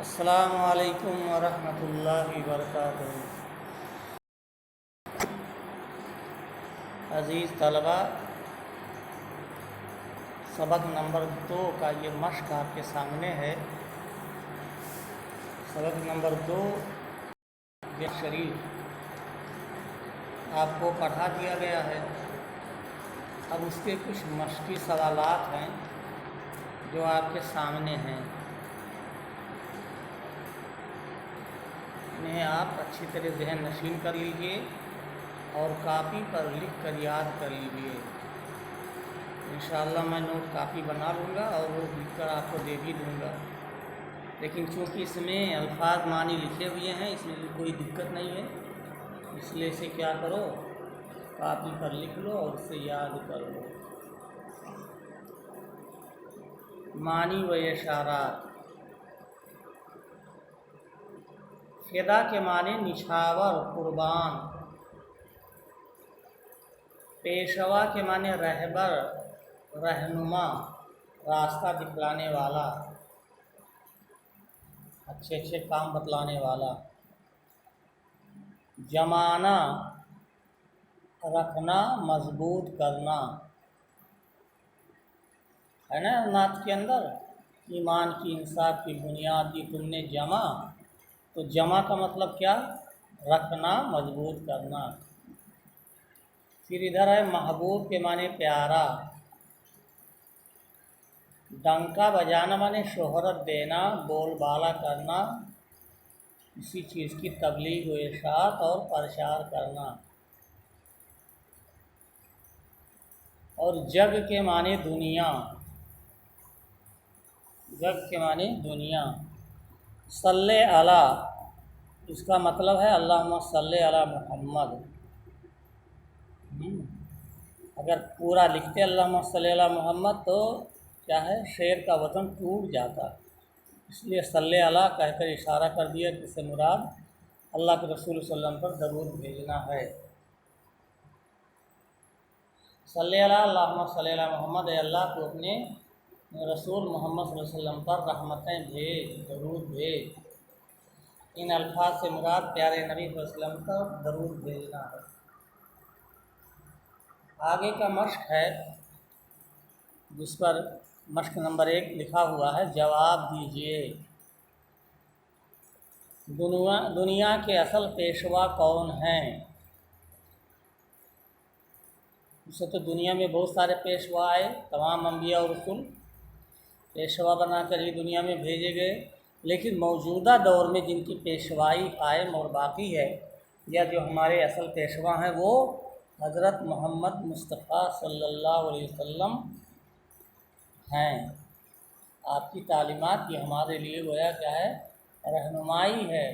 अस्सलामु अलैकुम वरहमतुल्लाहि वबरकातुहू। अज़ीज़ तलबा, सबक नंबर 2 का ये मश्क आपके सामने है। सबक नंबर 2 शरीफ आपको पढ़ा दिया गया है। अब उसके कुछ मश्की सवालात हैं जो आपके सामने हैं। इन्हें आप अच्छी तरह ज़हन नशीन कर लीजिए और कापी पर लिख कर याद कर लीजिए। इंशाअल्लाह मैं नोट कापी बना लूँगा और वो लिख कर आपको दे भी दूँगा। लेकिन चूँकि इसमें अल्फाज मानी लिखे हुए हैं, इसमें कोई दिक्कत नहीं है, इसलिए इसे क्या करो, कापी पर लिख लो और उसे याद कर लो। मानी व इशारात। फ़िदा के माने निछावर, कुर्बान। पेशवा के माने रहबर, रहनुमा, रास्ता दिखलाने वाला, अच्छे अच्छे काम बतलाने वाला। जमाना, रखना, मजबूत करना, है ना नात के अंदर, ईमान की इंसाफ की बुनियाद की तुमने जमा। तो जमा का मतलब क्या? रखना, मजबूत करना। फिर इधर है महबूब के माने प्यारा। डंका बजाना माने शोहरत देना, बोलबाला करना, किसी चीज़ की तबलीग व इशाअत और प्रचार करना। और जग के माने दुनिया। जग के माने दुनिया। सल्ले अला, इसका मतलब है अल्लाहुम्मा सल्ले अला मुहम्मद। अगर पूरा लिखते अल्लाहुम्मा सल्ले अला मुहम्मद तो क्या है, शेर का वज़न टूट जाता। इसलिए सल्ले अला कहकर इशारा कर दिया कि इससे मुराद अल्लाह के रसूल सल्लल्लाहु अलैहि वसल्लम पर दरूद भेजना है। सल्ले अला, अल्लाहुम्मा सल्ले अला मुहम्मद, अल्लाह को अपने रसूल मोहम्मद सल्लल्लाहु अलैहि वसल्लम पर रहमतें भेज, दरूद भेज। इन अल्फाज से मुराद प्यारे नबी सल्लल्लाहु अलैहि वसल्लम पर दरूद भेजना है। आगे का मश्क है जिस पर मश्क नंबर 1 लिखा हुआ है, जवाब दीजिए। दुनिया के असल पेशवा कौन हैं? उससे तो दुनिया में बहुत सारे पेशवा आए, तमाम अंबिया और रसूल पेशवा बनाकर ही दुनिया में भेजे गए। लेकिन मौजूदा दौर में जिनकी पेशवाई कायम और बाकी है, या जो हमारे असल पेशवा हैं, वो हज़रत मोहम्मद मुस्तफ़ा सल्लल्लाहु अलैहि वसल्लम हैं। आपकी तालीमात ये हमारे लिए गोया क्या है, रहनुमाई है।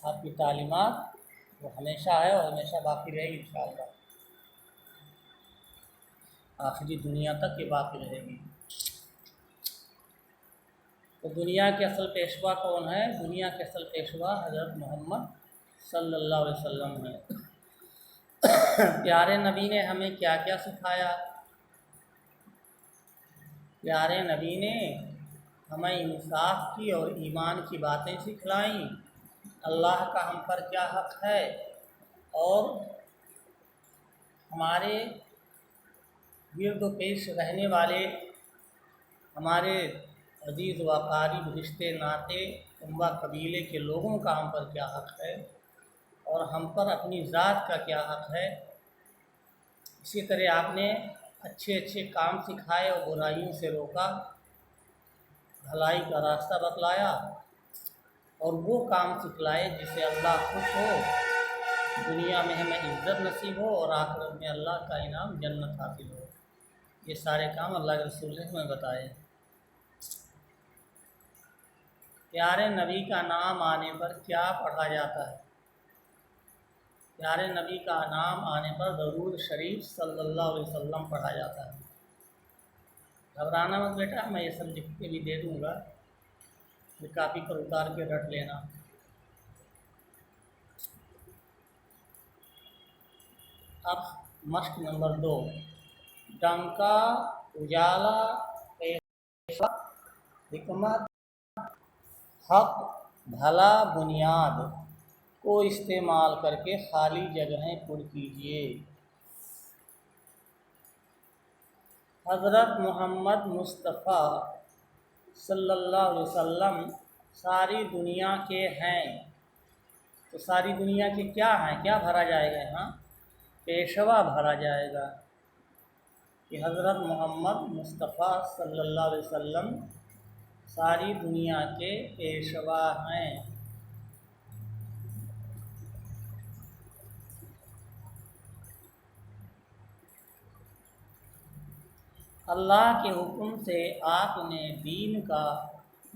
आपकी तालीमात वो हमेशा है और हमेशा बाकी रहेगी इंशाअल्लाह, आखिरी दुनिया तक ये बाकी रहेगी। तो दुनिया के असल पेशवा कौन है? दुनिया के असल पेशवा हज़रत मोहम्मद सल्लल्लाहु अलैहि वसल्लम हैं। प्यारे नबी ने हमें क्या क्या सिखाया? प्यारे नबी ने हमें इंसाफ की और ईमान की बातें सिखलाईं। अल्लाह का हम पर क्या हक़ है और हमारे गिरद पेश रहने वाले हमारे अजीज़ व क़रीब रिश्ते नाते उम्मा कबीले के लोगों का हम पर क्या हक़ है और हम पर अपनी ज़ात का क्या हक़ है। इसी तरह आपने अच्छे अच्छे काम सिखाए और बुराइयों से रोका, भलाई का रास्ता बतलाया और वो काम सिखलाए जिससे अल्लाह खुश हो, दुनिया में हमें इज़्ज़त नसीब हो और आखिरत में अल्लाह का इनाम जन्नत हासिल हो। ये सारे काम अल्लाह के रसूल ने हमें बताए। प्यारे नबी का नाम आने पर क्या पढ़ा जाता है? प्यारे नबी का नाम आने पर दरूद शरीफ सल्लल्लाहु अलैहि वसल्लम पढ़ा जाता है। घबराना मत बेटा, मैं ये सब लिख के भी दे दूँगा, ये कापी पर उतार के रट लेना। अब मश्क नंबर 2, डंका, उजाला, पेशवा, हिकमत, حق بھلا بنیاد کو استعمال کر کے خالی جگہیں پر کیجیے۔ حضرت محمد مصطفیٰ صلی اللہ علیہ وسلم ساری دنیا کے ہیں، تو ساری دنیا کے کیا ہیں، کیا بھرا جائے گا یہاں؟ پیشوا بھرا جائے گا کہ حضرت محمد مصطفیٰ صلی اللہ علیہ وسلم ساری دنیا کے پیشوا ہیں۔ اللہ کے حکم سے آپ نے دین کا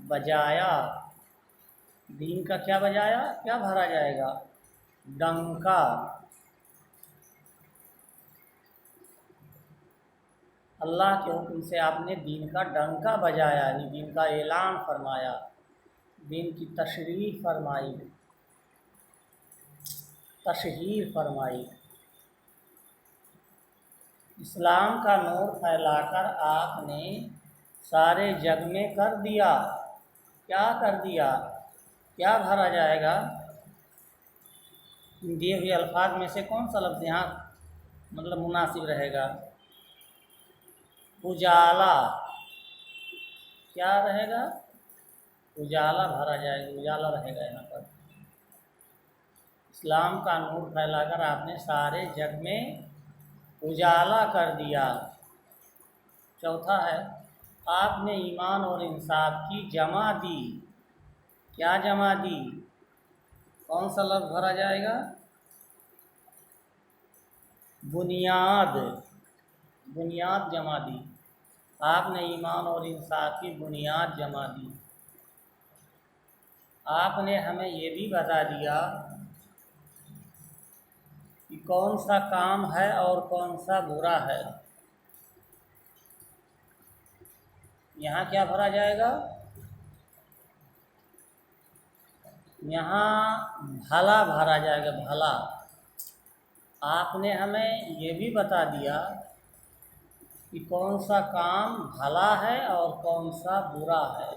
بجایا، دین کا کیا بجایا، کیا بھرا جائے گا؟ ڈنکا۔ اللہ کے حکم سے آپ نے دین کا ڈنکا بجایا، یعنی دین کا اعلان فرمایا، دین کی تشریح فرمائی، تشہیر فرمائی۔ اسلام کا نور پھیلا کر آپ نے سارے جگ میں کر دیا، کیا کر دیا، کیا بھرا جائے گا؟ دیے ہوئے الفاظ میں سے کون سا لفظ یہاں مطلب مناسب رہے گا؟ اجالا، کیا رہے گا؟ اجالا بھرا جائے گا، اجالا رہے گا یہاں پر۔ اسلام کا نور پھیلا کر آپ نے سارے جگ میں اجالا کر دیا۔ چوتھا ہے آپ نے ایمان اور انصاف کی جمع دی، کیا جمع دی؟ کون سا لفظ بھرا جائے گا؟ بنیاد، بنیاد جمع دی۔ آپ نے ایمان اور انصاف کی بنیاد جمع دی۔ آپ نے ہمیں یہ بھی بتا دیا کہ کون سا کام ہے اور کون سا برا ہے۔ یہاں کیا بھرا جائے گا؟ یہاں بھلا بھرا جائے گا، بھلا۔ آپ نے ہمیں یہ بھی بتا دیا کہ کون سا کام بھلا ہے اور کون سا برا ہے۔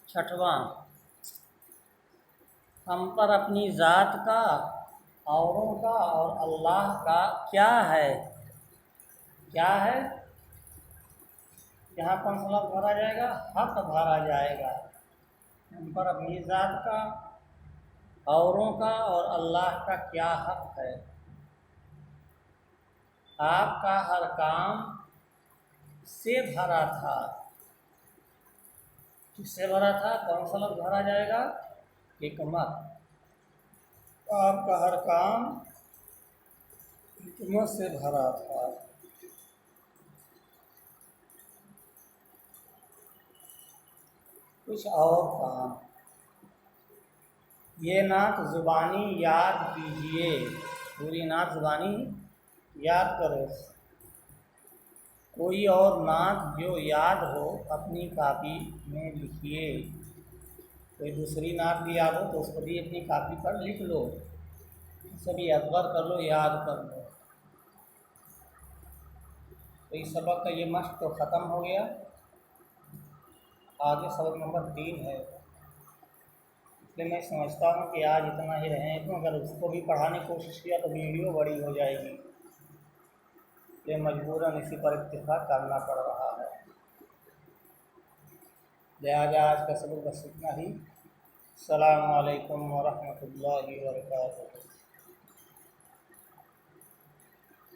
چھٹواں، ہم پر اپنی ذات کا، اوروں کا اور اللہ کا کیا ہے، کیا ہے؟ یہاں کون سا لفظ بھرا جائے گا؟ حق بھرا جائے گا۔ ہم پر اپنی ذات کا، اوروں کا اور اللہ کا کیا حق ہے۔ آپ کا ہر کام سے بھرا تھا، کس سے بھرا تھا؟ کون سا لفظ بھرا جائے گا؟ حکمت۔ آپ کا ہر کام حکمت سے بھرا تھا۔ کچھ اور کام، یہ نعت زبانی یاد کیجئے، پوری نعت زبانی یاد کرو۔ کوئی اور نعت جو یاد ہو اپنی کاپی میں لکھیے، کوئی دوسری نعت بھی یاد ہو تو اس کو بھی اپنی کاپی پر لکھ لو، اسے بھی ازبر کر لو، یاد کر لو۔ تو اس سبق کا یہ مشق تو ختم ہو گیا، آگے سبق نمبر 3 ہے۔ اس لیے میں سمجھتا ہوں کہ آج اتنا ہی رہیں، تو اگر اس کو بھی پڑھانے کی کوشش کیا تو ویڈیو بڑی ہو جائے گی، یہ مجبوراً اسی پر اکتفا کرنا پڑ رہا ہے۔ لہٰذا آج کا سبق بس اتنا ہی۔ السلام علیکم ورحمۃ اللہ وبرکاتہ۔